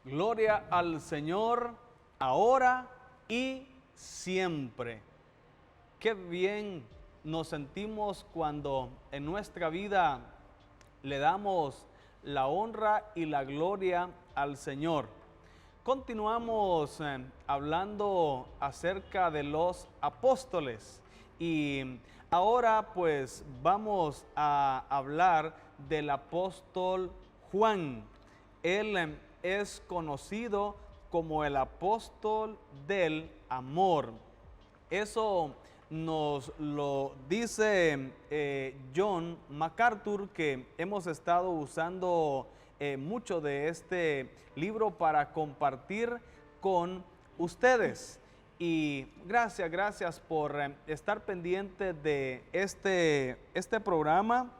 Gloria al Señor, ahora y siempre. Qué bien nos sentimos cuando en nuestra vida le damos la honra y la gloria al Señor. Continuamos hablando acerca de los apóstoles y ahora pues vamos a hablar del apóstol Juan. Él es conocido como el apóstol del amor. Eso nos lo dice John MacArthur, que hemos estado usando mucho de este libro para compartir con ustedes. Y gracias por estar pendiente de este programa.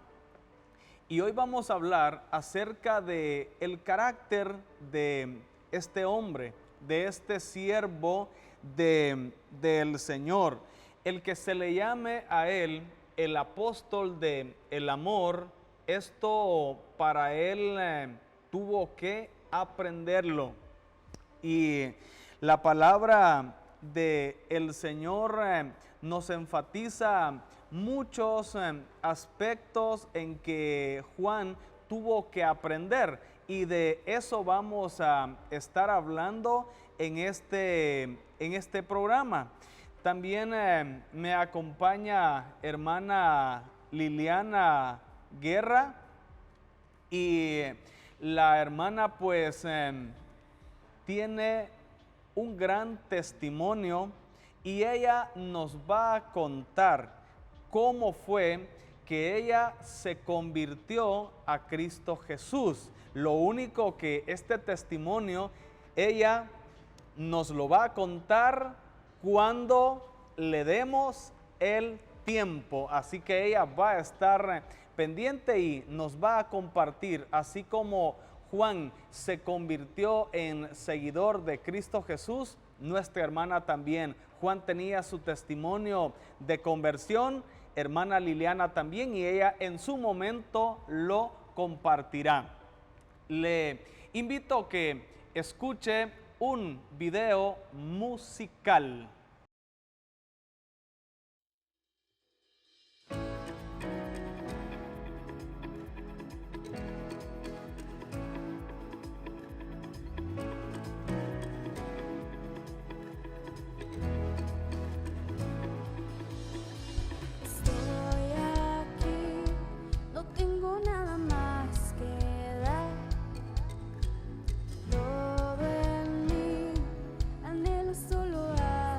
Y hoy vamos a hablar acerca de el carácter de este hombre, de este siervo del Señor. El que se le llame a él el apóstol del amor, esto para él tuvo que aprenderlo. Y la palabra del Señor nos enfatiza muchos aspectos en que Juan tuvo que aprender, y de eso vamos a estar hablando en este programa. También me acompaña hermana Liliana Guerra, y la hermana pues tiene un gran testimonio, y ella nos va a contar cómo fue que ella se convirtió a Cristo Jesús. Lo único que este testimonio ella nos lo va a contar cuando le demos el tiempo. Así que ella va a estar pendiente y nos va a compartir, así como Juan se convirtió en seguidor de Cristo Jesús, nuestra hermana también. Juan tenía su testimonio de conversión, hermana Liliana también, y ella en su momento lo compartirá. Le invito a que escuche un video musical. Tengo nada más que dar, todo en mí anhelo solo a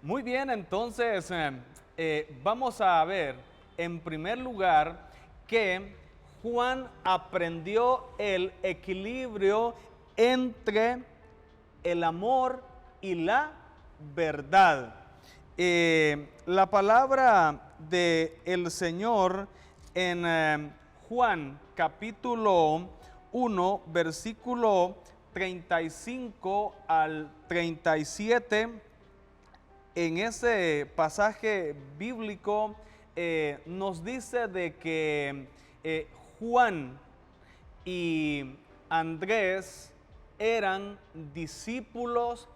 Muy bien, entonces vamos a ver en primer lugar que Juan aprendió el equilibrio entre el amor y la verdad. La palabra del Señor en Juan capítulo 1, versículo 35 al 37, en ese pasaje bíblico nos dice de que Juan y Andrés eran discípulos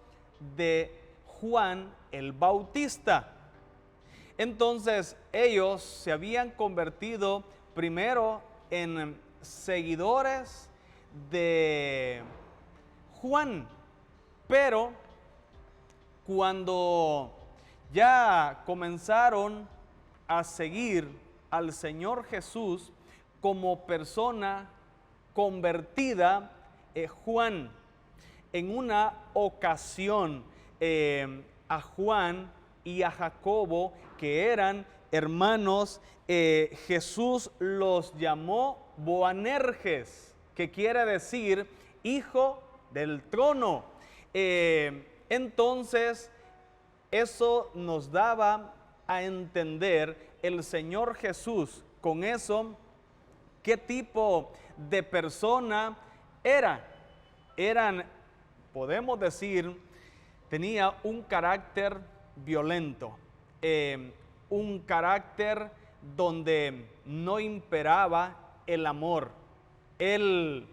de Juan el Bautista. Entonces ellos se habían convertido primero en seguidores de Juan, pero cuando ya comenzaron a seguir al Señor Jesús como persona convertida, Juan, en una ocasión, a Juan y a Jacobo, que eran hermanos, Jesús los llamó Boanerges, que quiere decir hijo del trono. Entonces, eso nos daba a entender el Señor Jesús con eso, qué tipo de persona era. Eran, podemos decir, tenía un carácter violento, un carácter donde no imperaba el amor. Él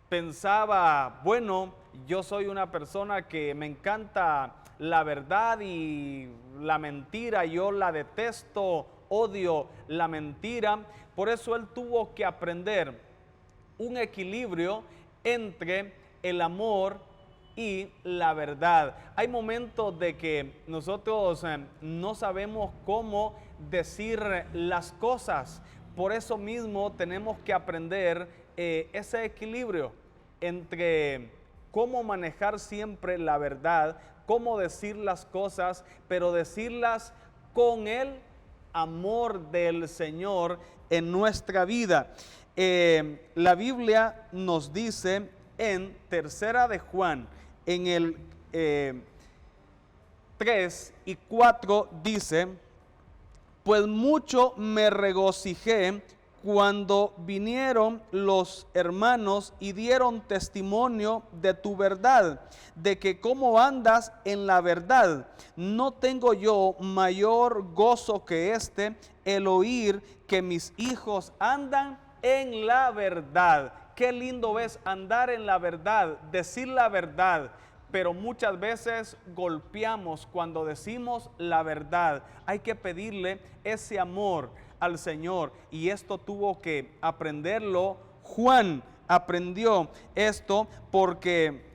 pensaba, bueno, yo soy una persona que me encanta la verdad y la mentira, yo la detesto, odio la mentira. Por eso él tuvo que aprender un equilibrio entre el amor y la verdad. Hay momentos de que nosotros no sabemos cómo decir las cosas. Por eso mismo tenemos que aprender ese equilibrio entre cómo manejar siempre la verdad, cómo decir las cosas, pero decirlas con el amor del Señor en nuestra vida. La Biblia nos dice en Tercera de Juan, en el 3 y 4, dice: pues mucho me regocijé cuando vinieron los hermanos y dieron testimonio de tu verdad, de que como andas en la verdad. No tengo yo mayor gozo que este, el oír que mis hijos andan en la verdad. Qué lindo es andar en la verdad, decir la verdad. Pero muchas veces golpeamos cuando decimos la verdad. Hay que pedirle ese amor al Señor, y esto tuvo que aprenderlo. Juan aprendió esto porque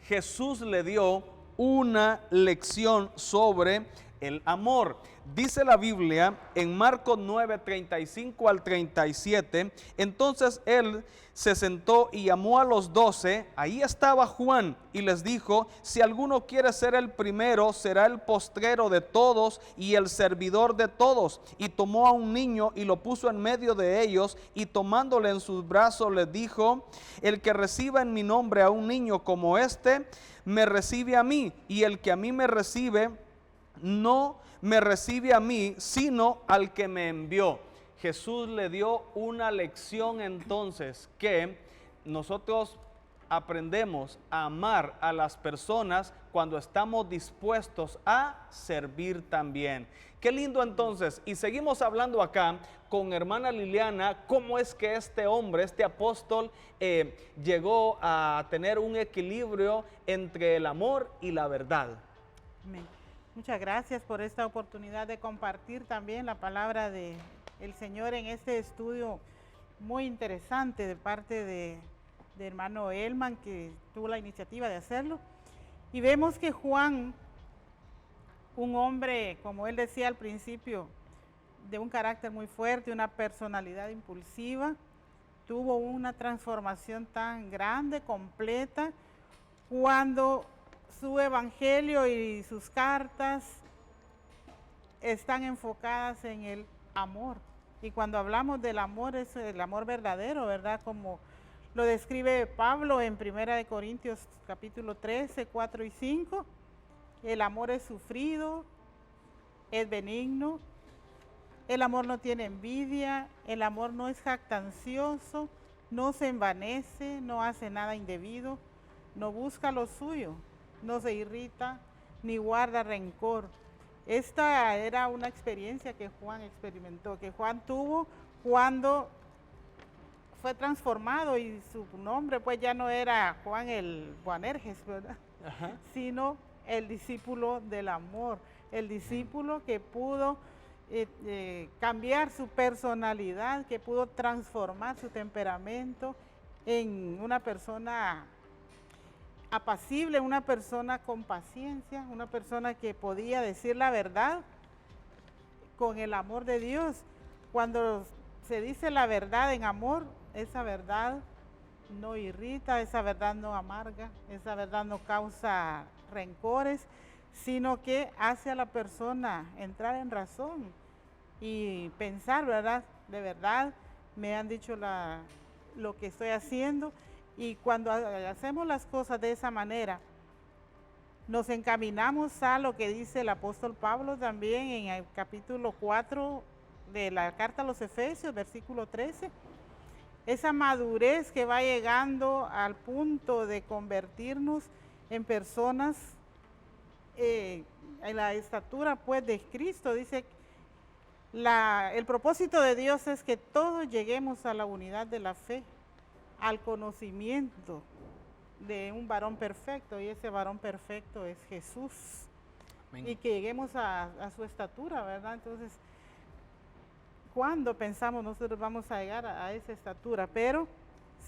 Jesús le dio una lección sobre el amor. Dice la Biblia en Marcos 9, 35 al 37, entonces él se sentó y llamó a los 12, ahí estaba Juan, y les dijo: si alguno quiere ser el primero, será el postrero de todos y el servidor de todos. Y tomó a un niño y lo puso en medio de ellos, y tomándole en sus brazos les dijo: el que reciba en mi nombre a un niño como este, me recibe a mí, y el que a mí me recibe, no me recibe a mí, sino al que me envió. Jesús le dio una lección entonces, que nosotros aprendemos a amar a las personas cuando estamos dispuestos a servir también. Qué lindo entonces. Y seguimos hablando acá con hermana Liliana, cómo es que este hombre, este apóstol, llegó a tener un equilibrio entre el amor y la verdad. Amén. Muchas gracias por esta oportunidad de compartir también la palabra del Señor en este estudio muy interesante de parte de hermano Elman, que tuvo la iniciativa de hacerlo. Y vemos que Juan, un hombre, como él decía al principio, de un carácter muy fuerte, una personalidad impulsiva, tuvo una transformación tan grande, completa, cuando su evangelio y sus cartas están enfocadas en el amor. Y cuando hablamos del amor, es el amor verdadero, ¿verdad? Como lo describe Pablo en 1 Corintios capítulo 13, 4 y 5. El amor es sufrido, es benigno, el amor no tiene envidia, el amor no es jactancioso, no se envanece, no hace nada indebido, no busca lo suyo, no se irrita, ni guarda rencor. Esta era una experiencia que Juan experimentó, que Juan tuvo cuando fue transformado y su nombre pues ya no era Juan el Boanerges, ¿verdad? Ajá. Sino el discípulo del amor, el discípulo que pudo cambiar su personalidad, que pudo transformar su temperamento en una persona apacible, una persona con paciencia, una persona que podía decir la verdad con el amor de Dios. Cuando se dice la verdad en amor, esa verdad no irrita, esa verdad no amarga, esa verdad no causa rencores, sino que hace a la persona entrar en razón y pensar, ¿verdad? De verdad, me han dicho lo que estoy haciendo. Y cuando hacemos las cosas de esa manera, nos encaminamos a lo que dice el apóstol Pablo también en el capítulo 4 de la carta a los Efesios, versículo 13. Esa madurez que va llegando al punto de convertirnos en personas en la estatura pues de Cristo. Dice, el propósito de Dios es que todos lleguemos a la unidad de la fe, al conocimiento de un varón perfecto, y ese varón perfecto es Jesús. Amén. Y que lleguemos a su estatura, ¿verdad? Entonces, ¿cuándo pensamos nosotros vamos a llegar a esa estatura? Pero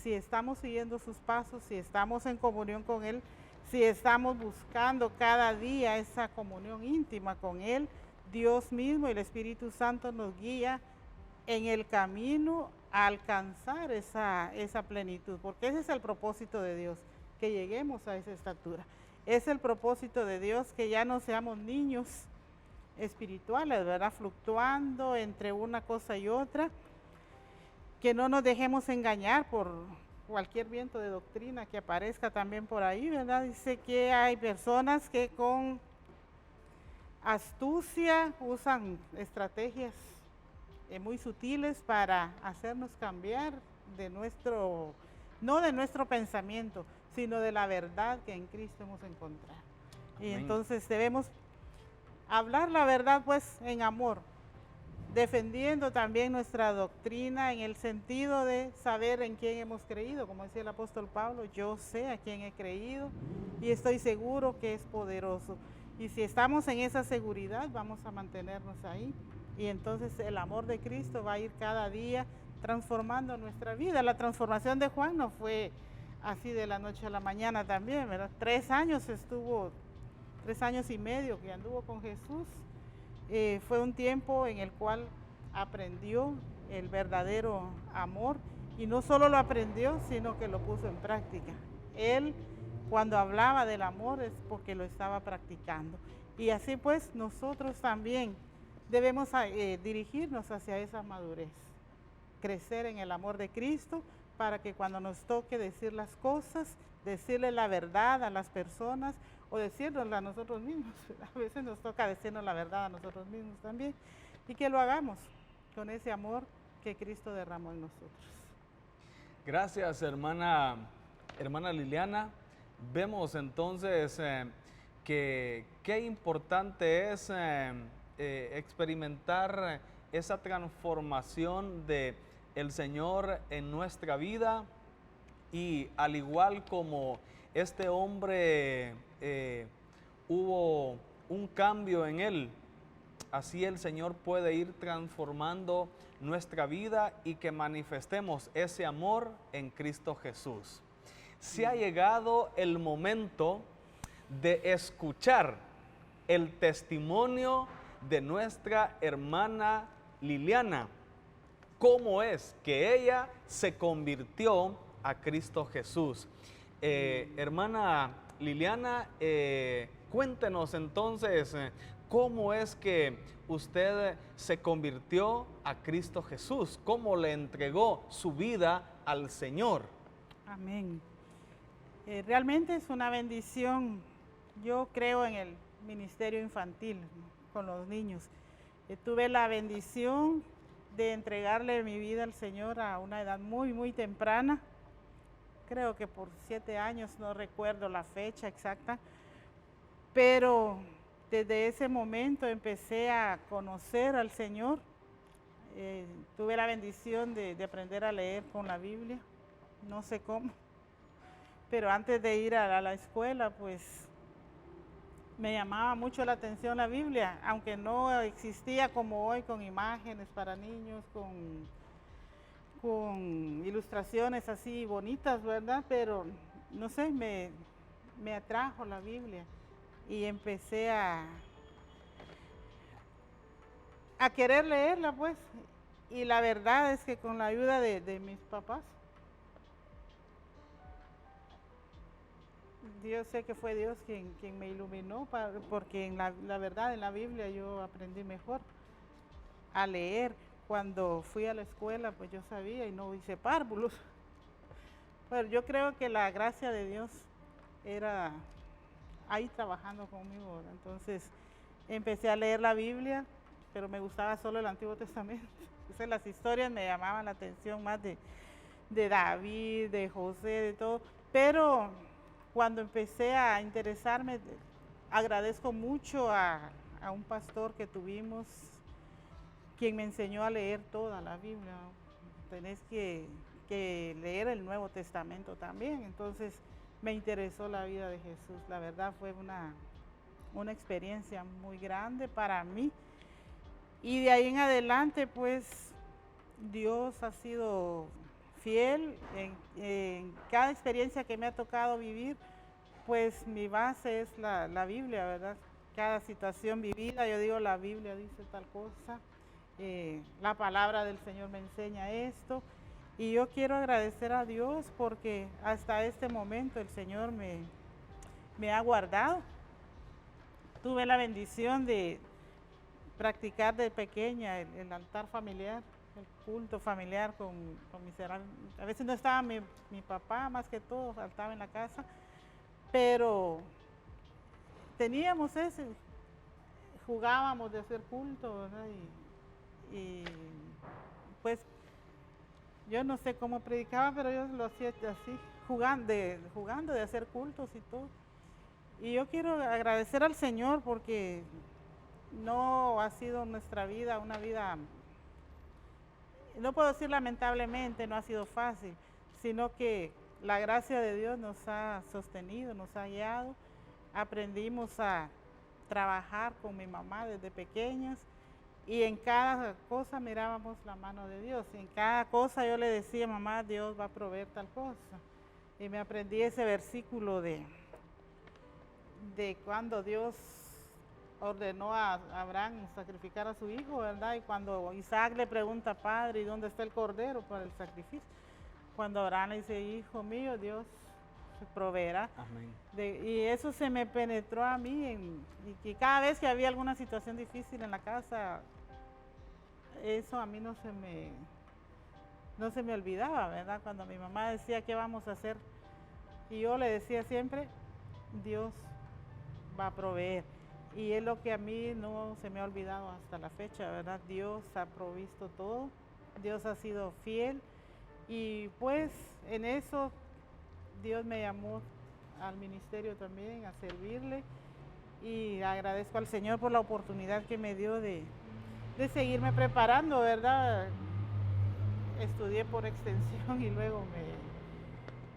si estamos siguiendo sus pasos, si estamos en comunión con Él, si estamos buscando cada día esa comunión íntima con Él, Dios mismo y el Espíritu Santo nos guía en el camino a alcanzar esa plenitud, porque ese es el propósito de Dios, que lleguemos a esa estatura. Es el propósito de Dios que ya no seamos niños espirituales, ¿verdad? Fluctuando entre una cosa y otra, que no nos dejemos engañar por cualquier viento de doctrina que aparezca también por ahí, ¿verdad? Dice que hay personas que con astucia usan estrategias muy sutiles para hacernos cambiar de no de nuestro pensamiento, sino de la verdad que en Cristo hemos encontrado. Y entonces debemos hablar la verdad pues en amor, defendiendo también nuestra doctrina en el sentido de saber en quién hemos creído, como decía el apóstol Pablo, yo sé a quién he creído y estoy seguro que es poderoso. Y si estamos en esa seguridad, vamos a mantenernos ahí. Y entonces el amor de Cristo va a ir cada día transformando nuestra vida. La transformación de Juan no fue así de la noche a la mañana también, ¿verdad? 3 años estuvo, 3 años y medio que anduvo con Jesús. Fue un tiempo en el cual aprendió el verdadero amor, y no solo lo aprendió, sino que lo puso en práctica. Él, cuando hablaba del amor, es porque lo estaba practicando. Y así pues nosotros también debemos dirigirnos hacia esa madurez, crecer en el amor de Cristo, para que cuando nos toque decir las cosas, decirle la verdad a las personas o decirnosla a nosotros mismos. A veces nos toca decirnos la verdad a nosotros mismos también, y que lo hagamos con ese amor que Cristo derramó en nosotros. Gracias, hermana Liliana. Vemos entonces que qué importante es experimentar esa transformación de el Señor en nuestra vida, y al igual como este hombre hubo un cambio en él, así el Señor puede ir transformando nuestra vida y que manifestemos ese amor en Cristo Jesús. Se ha llegado el momento de escuchar el testimonio de nuestra hermana Liliana, cómo es que ella se convirtió a Cristo Jesús. Hermana Liliana, cuéntenos entonces ¿Cómo es que usted se convirtió a Cristo Jesús? ¿Cómo le entregó su vida al Señor? Amén. Realmente es una bendición. Yo creo en el ministerio infantil, ¿no?, con los niños. Tuve la bendición de entregarle mi vida al Señor a una edad muy, muy temprana. Creo que por 7 años, no recuerdo la fecha exacta, pero desde ese momento empecé a conocer al Señor. Tuve la bendición de aprender a leer con la Biblia, no sé cómo, pero antes de ir a la escuela, pues me llamaba mucho la atención la Biblia, aunque no existía como hoy con imágenes para niños, con ilustraciones así bonitas, ¿verdad? Pero no sé, me atrajo la Biblia y empecé a querer leerla, pues. Y la verdad es que con la ayuda de mis papás, yo sé que fue Dios quien me iluminó, porque la verdad en la Biblia yo aprendí mejor a leer. Cuando fui a la escuela, pues yo sabía y no hice párvulos. Pero yo creo que la gracia de Dios era ahí trabajando conmigo, ¿verdad? Entonces empecé a leer la Biblia, pero me gustaba solo el Antiguo Testamento. Entonces las historias me llamaban la atención más de David, de José, de todo. Pero cuando empecé a interesarme, agradezco mucho a un pastor que tuvimos, quien me enseñó a leer toda la Biblia. Tenés que leer el Nuevo Testamento también. Entonces me interesó la vida de Jesús. La verdad fue una experiencia muy grande para mí. Y de ahí en adelante, pues Dios ha sido fiel en cada experiencia que me ha tocado vivir. Pues mi base es la Biblia, ¿verdad? Cada situación vivida, yo digo, la Biblia dice tal cosa, la palabra del Señor me enseña esto. Y yo quiero agradecer a Dios porque hasta este momento el Señor me ha guardado. Tuve la bendición de practicar de pequeña el altar familiar, el culto familiar con mis hermanos. A veces no estaba mi papá, más que todo, faltaba en la casa, pero teníamos ese, jugábamos de hacer culto, ¿verdad? Y pues yo no sé cómo predicaba, pero yo lo hacía así, jugando de hacer cultos y todo. Y yo quiero agradecer al Señor porque no ha sido nuestra vida una vida, no puedo decir lamentablemente, no ha sido fácil, sino que la gracia de Dios nos ha sostenido, nos ha guiado. Aprendimos a trabajar con mi mamá desde pequeñas y en cada cosa mirábamos la mano de Dios. En cada cosa yo le decía, mamá, Dios va a proveer tal cosa. Y me aprendí ese versículo de cuando Dios ordenó a Abraham sacrificar a su hijo, ¿verdad? Y cuando Isaac le pregunta, padre, ¿y dónde está el cordero para el sacrificio? Cuando Abraham le dice, hijo mío, Dios proveerá. Amén. Y eso se me penetró a mí, y cada vez que había alguna situación difícil en la casa, eso a mí no se me olvidaba, ¿verdad? Cuando mi mamá decía, ¿qué vamos a hacer? Y yo le decía siempre, Dios va a proveer. Y es lo que a mí no se me ha olvidado hasta la fecha, ¿verdad? Dios ha provisto todo, Dios ha sido fiel. Y pues en eso Dios me llamó al ministerio también, a servirle. Y agradezco al Señor por la oportunidad que me dio de seguirme preparando, ¿verdad? Estudié por extensión y luego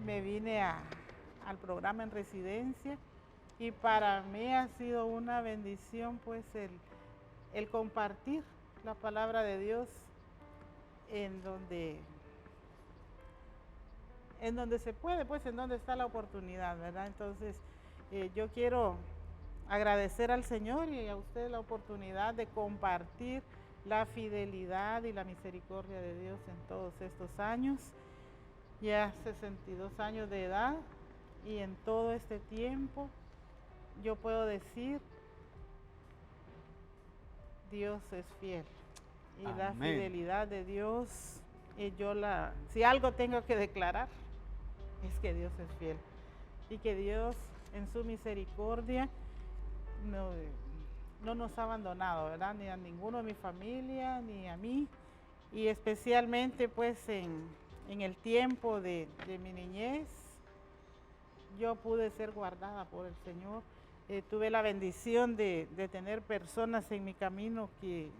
me vine al programa en residencia. Y para mí ha sido una bendición pues el compartir la palabra de Dios en donde se puede, pues en donde está la oportunidad, ¿verdad? Entonces yo quiero agradecer al Señor y a usted la oportunidad de compartir la fidelidad y la misericordia de Dios en todos estos años, ya 62 años de edad, y en todo este tiempo yo puedo decir Dios es fiel. Y la Amén. fidelidad de Dios, si algo tengo que declarar, es que Dios es fiel. Y que Dios en su misericordia no nos ha abandonado, ¿verdad? Ni a ninguno de mi familia, ni a mí. Y especialmente pues en el tiempo de mi niñez, yo pude ser guardada por el Señor. Tuve la bendición de tener personas en mi camino que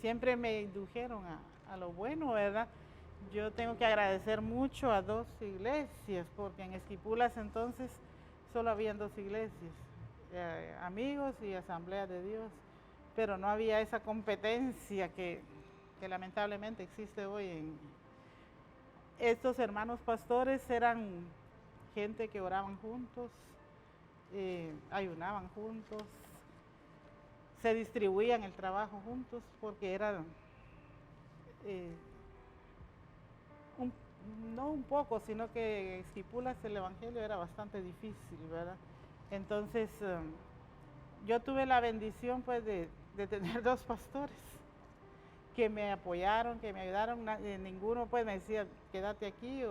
siempre me indujeron a lo bueno, ¿verdad? Yo tengo que agradecer mucho a 2 iglesias, porque en Esquipulas entonces solo habían 2 iglesias, Amigos y Asamblea de Dios, pero no había esa competencia que lamentablemente existe hoy. Estos hermanos pastores eran gente que oraban juntos, ayunaban juntos, se distribuían el trabajo juntos, porque era no un poco, sino que en Esquipulas el evangelio era bastante difícil, ¿verdad? Entonces yo tuve la bendición pues de tener 2 pastores que me apoyaron, que me ayudaron. Ninguno pues me decía quédate aquí,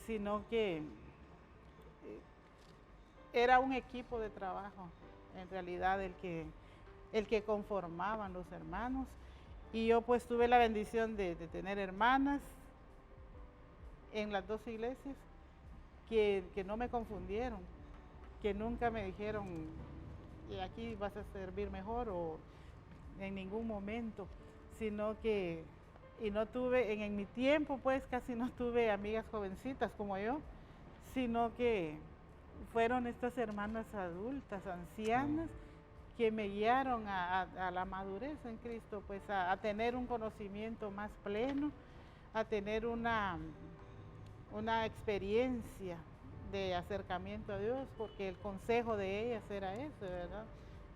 sino que era un equipo de trabajo, en realidad el que conformaban los hermanos. Y yo pues tuve la bendición de tener hermanas en las 2 iglesias que no me confundieron, que nunca me dijeron aquí vas a servir mejor o en ningún momento, sino que, y no tuve, en mi tiempo pues casi no tuve amigas jovencitas como yo, sino que fueron estas hermanas adultas, ancianas, que me guiaron a la madurez en Cristo, pues a tener un conocimiento más pleno, a tener una experiencia de acercamiento a Dios, porque el consejo de ellas era eso, ¿verdad?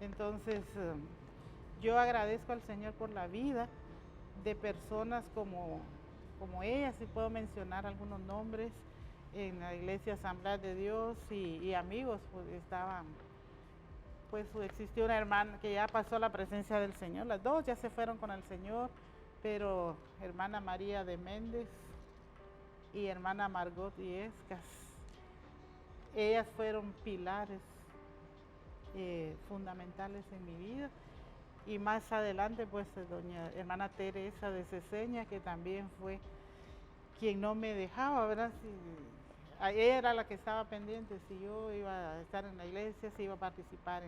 Entonces, yo agradezco al Señor por la vida de personas como ellas, si puedo mencionar algunos nombres, en la iglesia Asamblea de Dios y amigos, pues estaban, pues existió una hermana que ya pasó a la presencia del Señor, las 2 ya se fueron con el Señor, pero hermana María de Méndez y hermana Margot Iescas, ellas fueron pilares fundamentales en mi vida. Y más adelante pues doña hermana Teresa de Ceseña, que también fue quien no me dejaba, ¿verdad? Ella era la que estaba pendiente si yo iba a estar en la iglesia, si iba a participar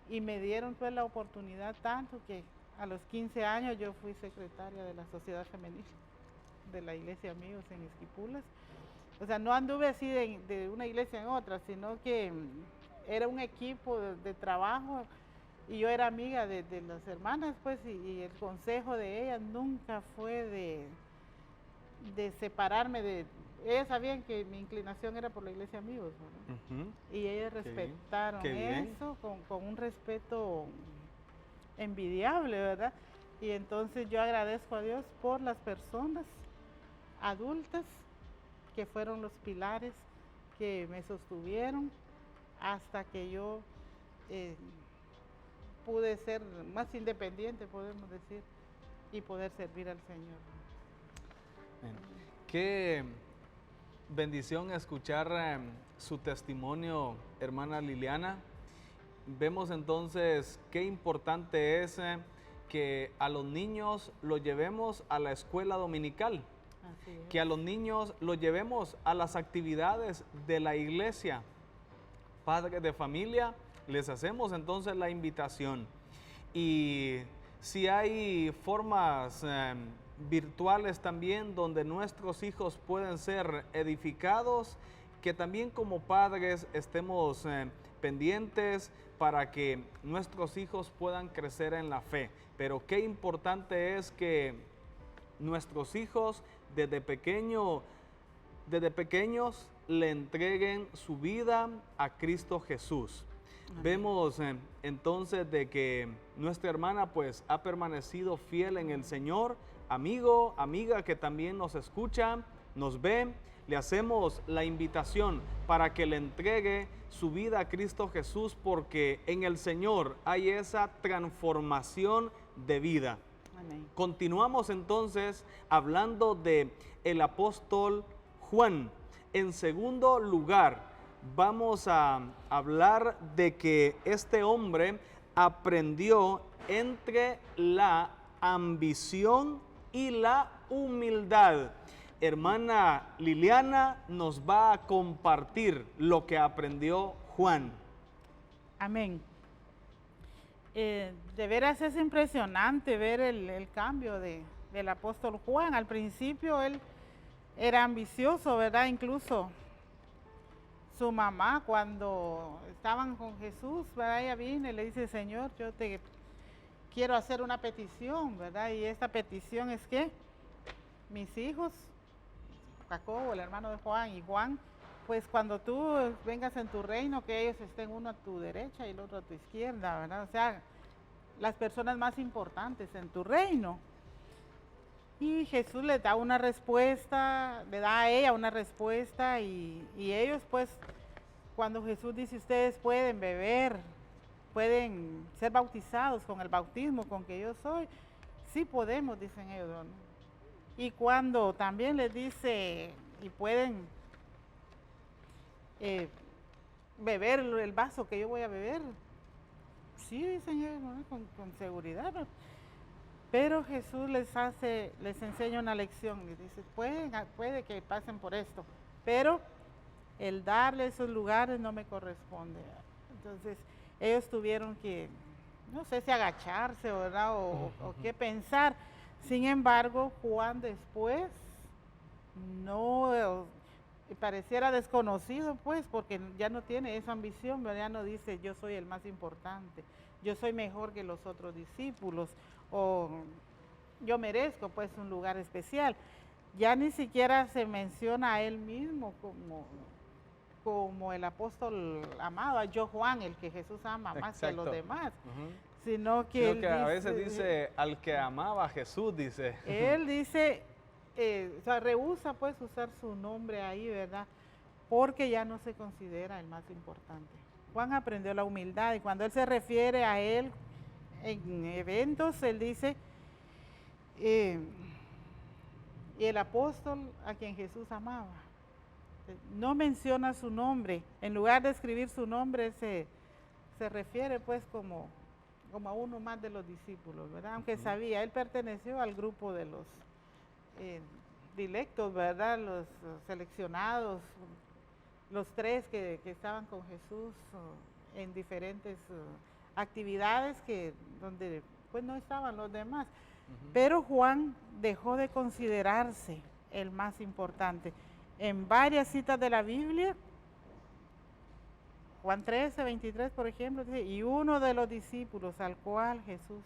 y me dieron pues la oportunidad tanto que a los 15 años yo fui secretaria de la Sociedad Femenil de la Iglesia Amigos en Esquipulas. O sea, no anduve así de una iglesia en otra, sino que era un equipo de trabajo y yo era amiga de las hermanas, pues, y el consejo de ellas nunca fue de separarme ellas sabían que mi inclinación era por la Iglesia Amigos, ¿no? Y ellas respetaron eso con un respeto envidiable, ¿verdad? Y entonces yo agradezco a Dios por las personas adultas que fueron los pilares que me sostuvieron hasta que yo pude ser más independiente, podemos decir, y poder servir al Señor. Qué bendición escuchar su testimonio, hermana Liliana. Vemos entonces qué importante es que a los niños los llevemos a la escuela dominical, que a los niños los llevemos a las actividades de la iglesia. Padres de familia, les hacemos entonces la invitación. Y si hay formas virtuales también donde nuestros hijos pueden ser edificados, que también como padres estemos pendientes para que nuestros hijos puedan crecer en la fe. Pero qué importante es que nuestros hijos desde pequeños le entreguen su vida a Cristo Jesús. Amén. Vemos entonces de que nuestra hermana pues ha permanecido fiel en el Señor. Amigo, amiga que también nos escucha, nos ve, le hacemos la invitación para que le entregue su vida a Cristo Jesús, porque en el Señor hay esa transformación de vida. Amén. Continuamos entonces hablando de el apóstol Juan. En segundo lugar, vamos a hablar de que este hombre aprendió entre la ambición y la humildad. Hermana Liliana nos va a compartir lo que aprendió Juan. Amén. De veras es impresionante ver el cambio del apóstol Juan. Al principio él era ambicioso, ¿verdad? Incluso su mamá, cuando estaban con Jesús, ¿verdad? Ella viene y le dice: Señor, yo te quiero hacer una petición, ¿verdad? Y esta petición es que mis hijos, Jacobo, el hermano de Juan, y Juan, pues cuando tú vengas en tu reino, que ellos estén uno a tu derecha y el otro a tu izquierda, ¿verdad? O sea, las personas más importantes en tu reino. Y Jesús les da una respuesta, le da a ella una respuesta, y ellos pues, cuando Jesús dice: ustedes pueden beber, pueden ser bautizados con el bautismo con que yo soy, sí podemos, dicen ellos, ¿no? Y cuando también les dice: y pueden beber el vaso que yo voy a beber, sí, dicen ellos, ¿no? con seguridad, ¿no? Pero Jesús les enseña una lección, les dice: puede que pasen por esto, pero el darle esos lugares no me corresponde. Entonces ellos tuvieron que, no sé si agacharse, ¿verdad? o qué pensar. Sin embargo, Juan después no pareciera desconocido, pues, porque ya no tiene esa ambición, ¿verdad? Ya no dice: yo soy el más importante, yo soy mejor que los otros discípulos, o yo merezco pues un lugar especial. Ya ni siquiera se menciona a él mismo como el apóstol amado, yo Juan, el que Jesús ama más que los demás, sino que, Creo que a veces dice al que amaba a Jesús, dice. Él dice, o sea, rehúsa pues usar su nombre ahí, ¿verdad? Porque ya no se considera el más importante. Juan aprendió la humildad, y cuando él se refiere a él en eventos, él dice: y el apóstol a quien Jesús amaba. No menciona su nombre, en lugar de escribir su nombre se refiere pues como a uno más de los discípulos, ¿verdad? Aunque sabía, él perteneció al grupo de los dilectos, ¿verdad? Los seleccionados, los 3 que estaban con Jesús en diferentes actividades donde pues no estaban los demás. Pero Juan dejó de considerarse el más importante. En varias citas de la Biblia, Juan 13, 23, por ejemplo, dice: y uno de los discípulos al cual Jesús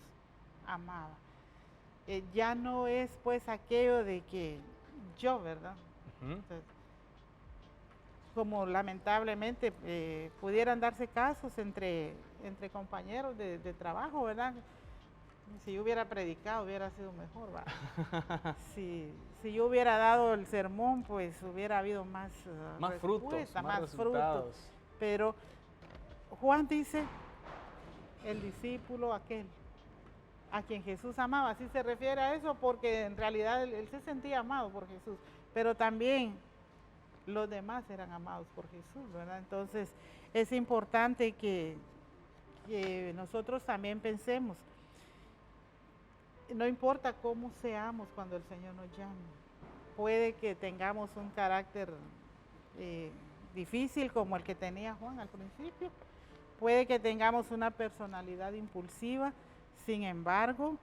amaba. Ya no es pues aquello de que yo, ¿verdad? Entonces, como lamentablemente pudieran darse casos entre compañeros de trabajo, ¿verdad? Si yo hubiera predicado, hubiera sido mejor, ¿verdad? Si yo hubiera dado el sermón, pues hubiera habido más frutos, más frutos. Pero Juan dice: el discípulo aquel a quien Jesús amaba. Así se refiere a eso, porque en realidad él se sentía amado por Jesús, pero también los demás eran amados por Jesús, ¿verdad? Entonces es importante que nosotros también pensemos, no importa cómo seamos cuando el Señor nos llame. Puede que tengamos un carácter difícil como el que tenía Juan al principio, puede que tengamos una personalidad impulsiva, sin embargo,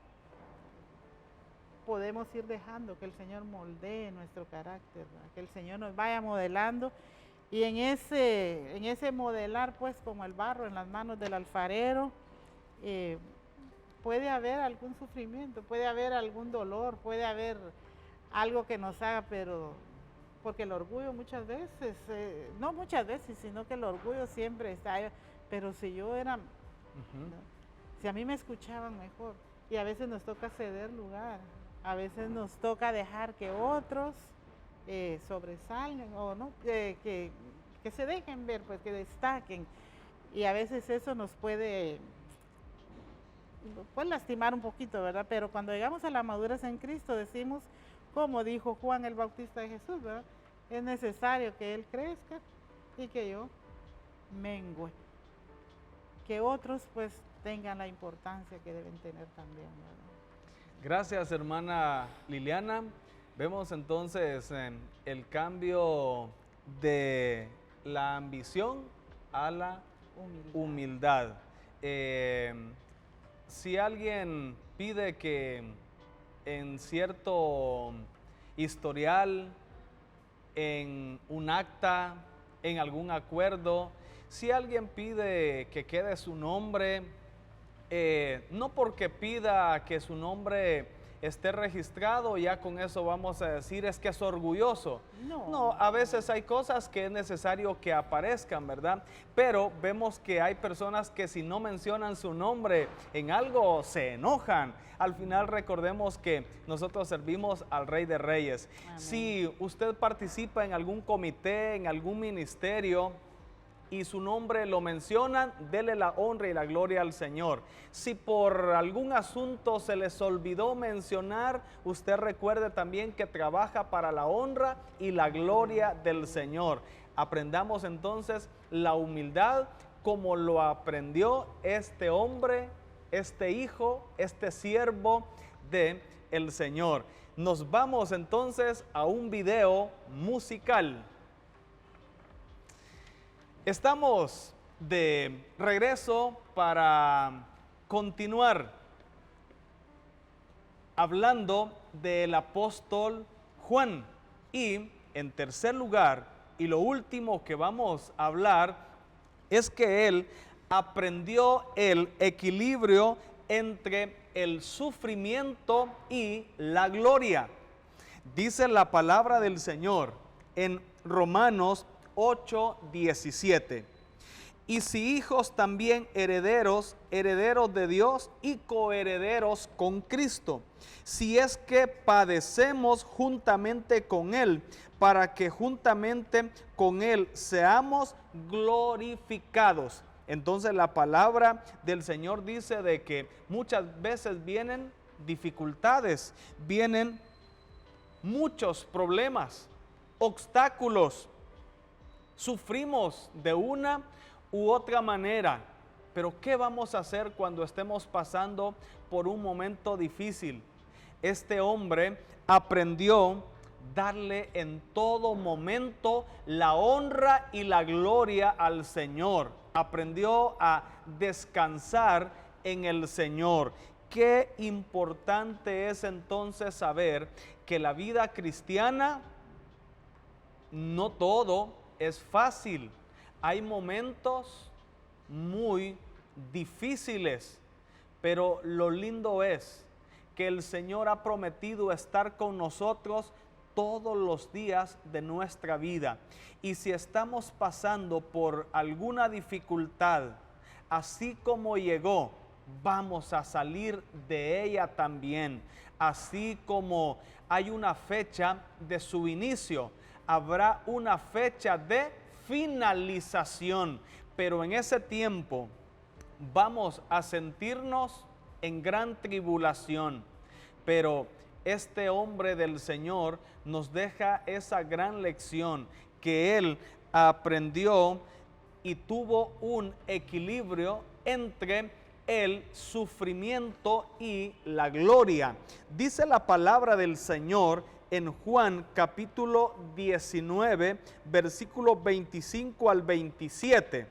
podemos ir dejando que el Señor moldee nuestro carácter, ¿verdad? Que el Señor nos vaya modelando, y en ese modelar, pues como el barro en las manos del alfarero, puede haber algún sufrimiento, puede haber algún dolor, puede haber algo que nos haga, pero porque el orgullo muchas veces, no muchas veces, sino que el orgullo siempre está ahí. Pero si yo era, ¿no? Si a mí me escuchaban mejor, y a veces nos toca ceder lugar, a veces nos toca dejar que otros sobresalgan o no, que se dejen ver, pues que destaquen. Y a veces eso nos puede lastimar un poquito, ¿verdad? Pero cuando llegamos a la madurez en Cristo decimos, como dijo Juan el Bautista de Jesús, ¿verdad? Es necesario que Él crezca y que yo mengüe. Que otros pues tengan la importancia que deben tener también, ¿verdad? Gracias, hermana Liliana. Vemos entonces el cambio de la ambición a la humildad. Si alguien pide que en cierto historial, en un acta, en algún acuerdo, si alguien pide que quede su nombre, no porque pida que su nombre esté registrado, ya con eso vamos a decir es que es orgulloso. No, a veces hay cosas que es necesario que aparezcan, ¿verdad? Pero vemos que hay personas que si no mencionan su nombre en algo se enojan. Al final recordemos que nosotros servimos al Rey de Reyes. Amén. Si usted participa en algún comité, en algún ministerio, y su nombre lo mencionan, dele la honra y la gloria al Señor. Si por algún asunto se les olvidó mencionar, usted recuerde también que trabaja para la honra y la gloria del Señor. Aprendamos entonces la humildad como lo aprendió este hombre, este hijo, este siervo del Señor. Nos vamos entonces a un video musical. Estamos de regreso para continuar hablando del apóstol Juan. Y en tercer lugar, y lo último que vamos a hablar, es que él aprendió el equilibrio entre el sufrimiento y la gloria. Dice la palabra del Señor en Romanos 8:17. Y si hijos también herederos, herederos de Dios y coherederos con Cristo, si es que padecemos juntamente con Él, para que juntamente con Él seamos glorificados. Entonces la palabra del Señor dice de que muchas veces vienen dificultades, vienen muchos problemas, obstáculos. Sufrimos de una u otra manera, pero ¿qué vamos a hacer cuando estemos pasando por un momento difícil? Este hombre aprendió darle en todo momento la honra y la gloria al Señor. Aprendió a descansar en el Señor. Qué importante es entonces saber que la vida cristiana, no todo es fácil. Hay momentos muy difíciles, pero lo lindo es que el Señor ha prometido estar con nosotros todos los días de nuestra vida. Y si estamos pasando por alguna dificultad, así como llegó, vamos a salir de ella también. Así como hay una fecha de su inicio, habrá una fecha de finalización, pero en ese tiempo vamos a sentirnos en gran tribulación. Pero este hombre del Señor nos deja esa gran lección que él aprendió y tuvo un equilibrio entre el sufrimiento y la gloria. Dice la palabra del Señor en Juan capítulo 19, versículos 25 al 27.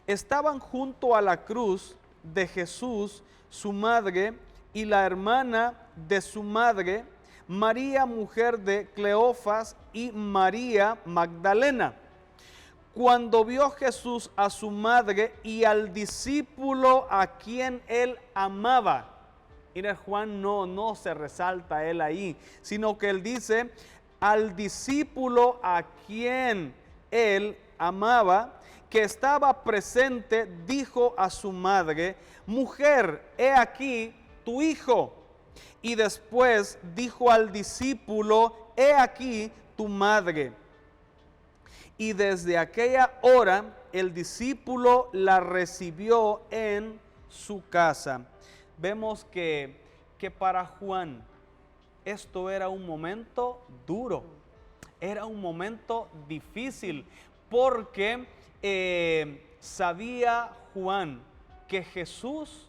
Estaban junto a la cruz de Jesús su madre y la hermana de su madre, María, mujer de Cleofas, y María Magdalena. Cuando vio Jesús a su madre y al discípulo a quien él amaba, mira, Juan no se resalta él ahí, sino que él dice, al discípulo a quien él amaba, que estaba presente, dijo a su madre, mujer, he aquí tu hijo. Y después dijo al discípulo, he aquí tu madre. Y desde aquella hora el discípulo la recibió en su casa. Vemos que para Juan esto era un momento duro, era un momento difícil, porque sabía Juan que Jesús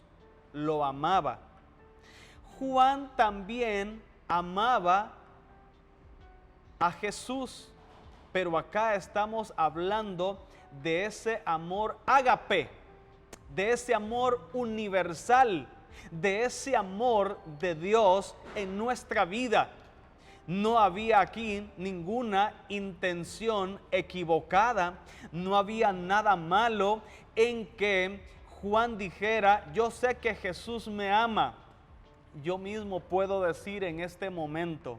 lo amaba. Juan también amaba a Jesús, pero acá estamos hablando de ese amor ágape, de ese amor universal, de ese amor de Dios en nuestra vida. No había aquí ninguna intención equivocada, no había nada malo en que Juan dijera, yo sé que Jesús me ama. Yo mismo puedo decir en este momento,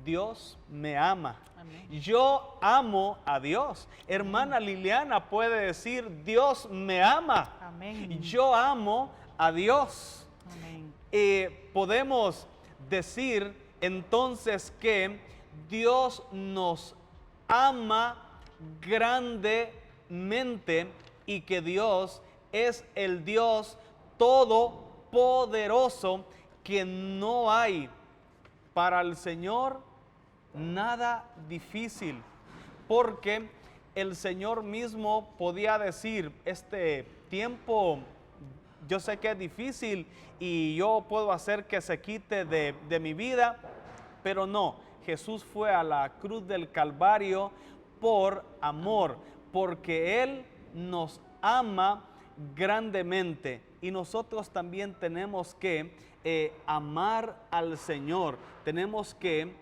Dios me ama. Amén. Yo amo a Dios. Amén. Hermana Liliana puede decir, Dios me ama. Amén. Yo amo a Dios. Amén. Podemos decir entonces que Dios nos ama grandemente y que Dios es el Dios todopoderoso, que no hay para el Señor nada difícil, porque el Señor mismo podía decir, este tiempo yo sé que es difícil y yo puedo hacer que se quite de mi vida, pero no, Jesús fue a la cruz del Calvario por amor, porque Él nos ama grandemente, y nosotros también tenemos que amar al Señor, tenemos que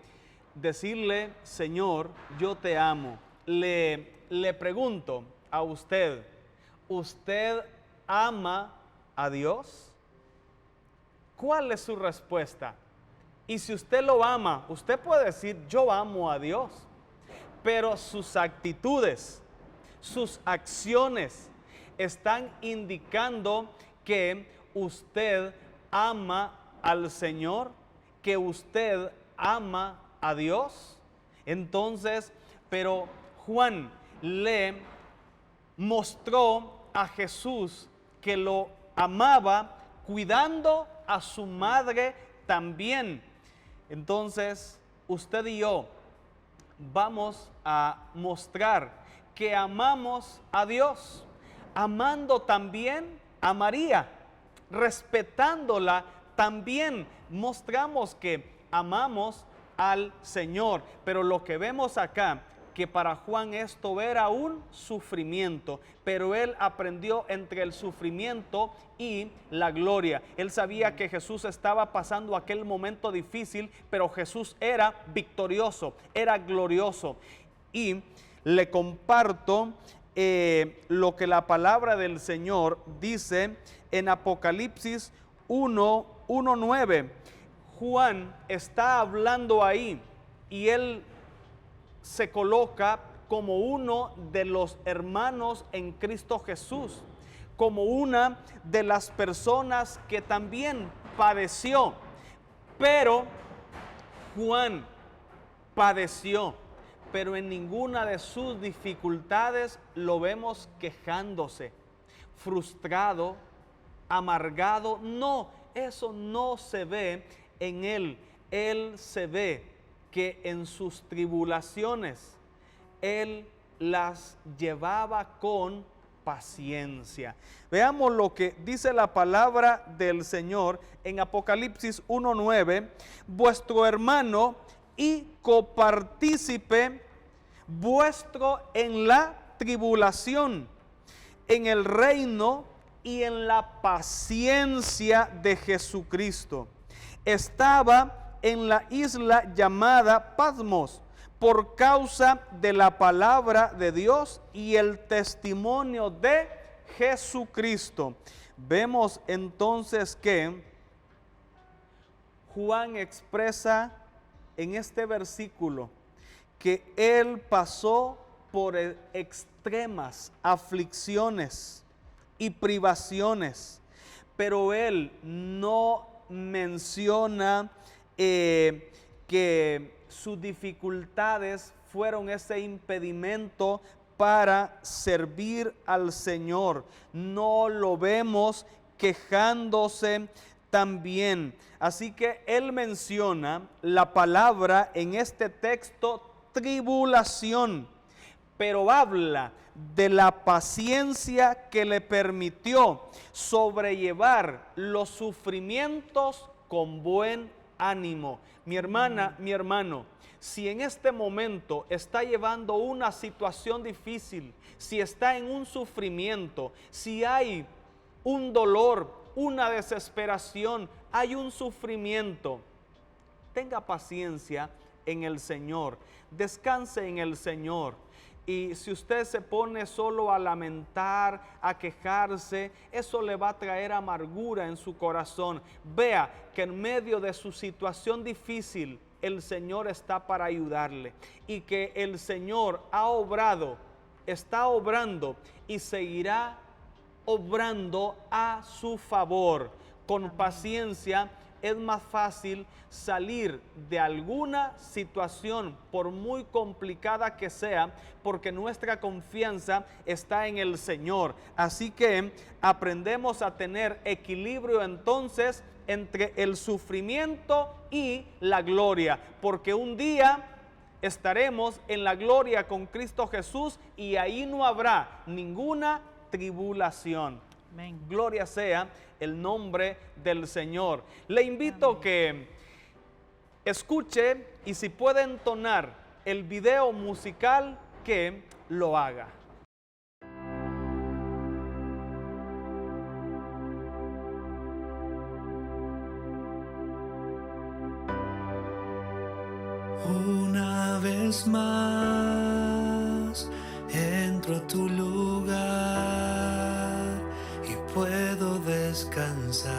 decirle, Señor, yo te amo. Le pregunto a usted, ¿usted ama a Dios? ¿Cuál es su respuesta? Y si usted lo ama, usted puede decir, yo amo a Dios, pero sus actitudes, sus acciones están indicando que usted ama al Señor, que usted ama a Dios. Entonces, pero Juan le mostró a Jesús que lo amaba, cuidando a su madre también. Entonces, usted y yo vamos a mostrar que amamos a Dios, amando también a María, respetándola también. Mostramos que amamos al Señor, pero lo que vemos acá, que para Juan esto era un sufrimiento, pero él aprendió entre el sufrimiento y la gloria. Él sabía que Jesús estaba pasando aquel momento difícil, pero Jesús era victorioso, era glorioso. Y le comparto lo que la palabra del Señor dice en Apocalipsis 1:9. Juan está hablando ahí y él se coloca como uno de los hermanos en Cristo Jesús, como una de las personas que también padeció. Pero Juan padeció, pero en ninguna de sus dificultades lo vemos quejándose, frustrado, amargado. No, eso no se ve en él. Él se ve que en sus tribulaciones Él las llevaba con paciencia. Veamos lo que dice la palabra del Señor en Apocalipsis 1:9. Vuestro hermano y copartícipe vuestro en la tribulación, en el reino y en la paciencia de Jesucristo. Estaba en la isla llamada Patmos por causa de la palabra de Dios y el testimonio de Jesucristo. Vemos entonces que Juan expresa en este versículo que él pasó por extremas aflicciones y privaciones, pero él no menciona que sus dificultades fueron ese impedimento para servir al Señor. No lo vemos quejándose también. Así que él menciona la palabra en este texto tribulación, pero habla de la paciencia que le permitió sobrellevar los sufrimientos con buen ánimo. Mi hermana, mi hermano, si en este momento está llevando una situación difícil, si está en un sufrimiento, si hay un dolor, una desesperación, hay un sufrimiento, tenga paciencia en el Señor, descanse en el Señor. Y si usted se pone solo a lamentar, a quejarse, eso le va a traer amargura en su corazón. Vea que en medio de su situación difícil, el Señor está para ayudarle. Y que el Señor ha obrado, está obrando y seguirá obrando a su favor. Con paciencia es más fácil salir de alguna situación, por muy complicada que sea, porque nuestra confianza está en el Señor. Así que aprendemos a tener equilibrio entonces entre el sufrimiento y la gloria, porque un día estaremos en la gloria con Cristo Jesús y ahí no habrá ninguna tribulación. Amén. Gloria sea el nombre del Señor. Le invito que escuche y si puede entonar el video musical, que lo haga. Una vez más entro a tu lugar y puedo descansar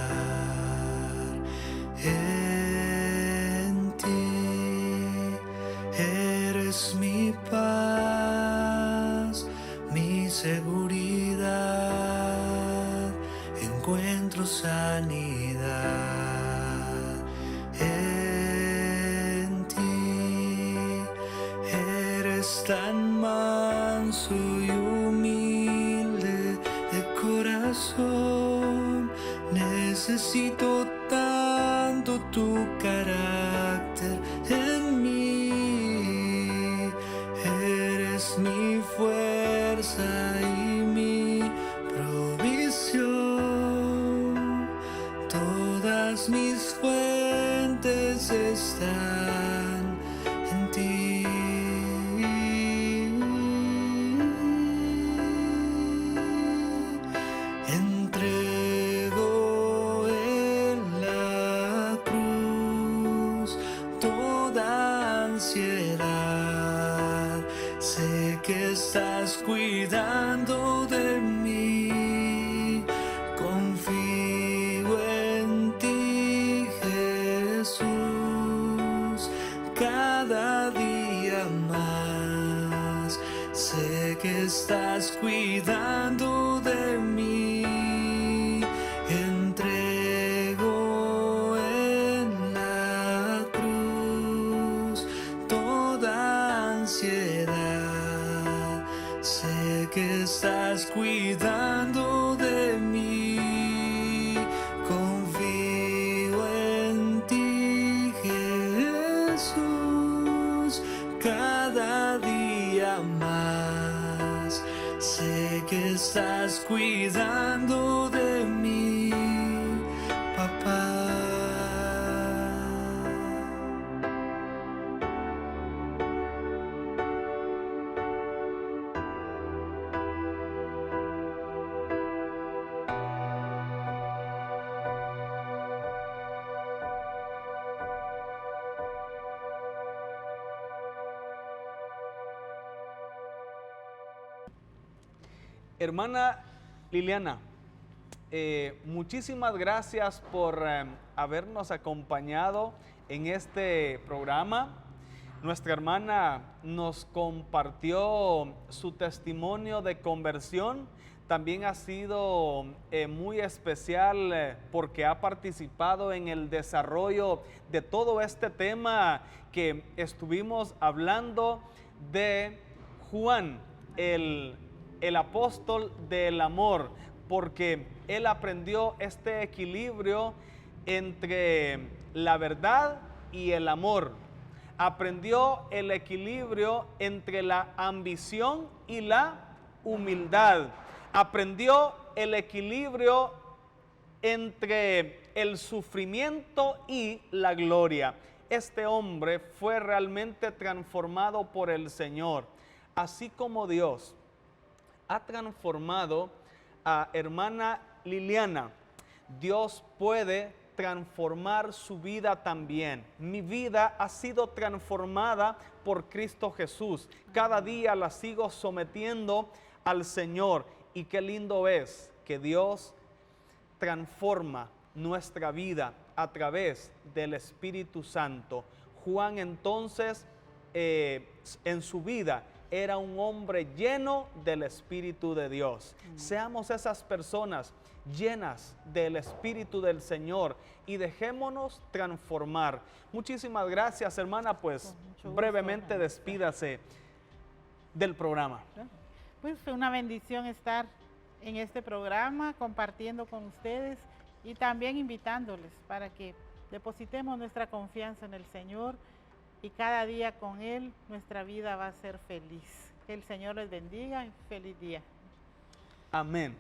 en ti. Eres mi paz, mi seguridad, encuentro sanidad. Tan manso y humilde de corazón, necesito tanto tu carácter en mí. Eres mi fuerza y mi provisión, todas mis fuentes están en ti. Estás cuidando de mí, confío en ti, Jesús, cada día más. Sé que estás cuidando de mí, entrego en la cruz toda ansiedad. Sé que estás cuidando de mí, confío en ti, Jesús, cada día más. Sé que estás cuidando de mí, papá. Hermana Liliana, muchísimas gracias por habernos acompañado en este programa. Nuestra hermana nos compartió su testimonio de conversión. También ha sido muy especial porque ha participado en el desarrollo de todo este tema que estuvimos hablando de Juan, el apóstol del amor, porque él aprendió este equilibrio entre la verdad y el amor. Aprendió el equilibrio entre la ambición y la humildad. Aprendió el equilibrio entre el sufrimiento y la gloria. Este hombre fue realmente transformado por el Señor, así como Dios ha transformado a hermana Liliana. Dios puede transformar su vida también. Mi vida ha sido transformada por Cristo Jesús. Cada día la sigo sometiendo al Señor. Y qué lindo es que Dios transforma nuestra vida a través del Espíritu Santo. Juan entonces en su vida era un hombre lleno del Espíritu de Dios. Seamos esas personas llenas del Espíritu del Señor y dejémonos transformar. Muchísimas gracias, hermana, pues brevemente despídase del programa. Pues fue una bendición estar en este programa, compartiendo con ustedes y también invitándoles para que depositemos nuestra confianza en el Señor y cada día con Él nuestra vida va a ser feliz. Que el Señor les bendiga y feliz día. Amén.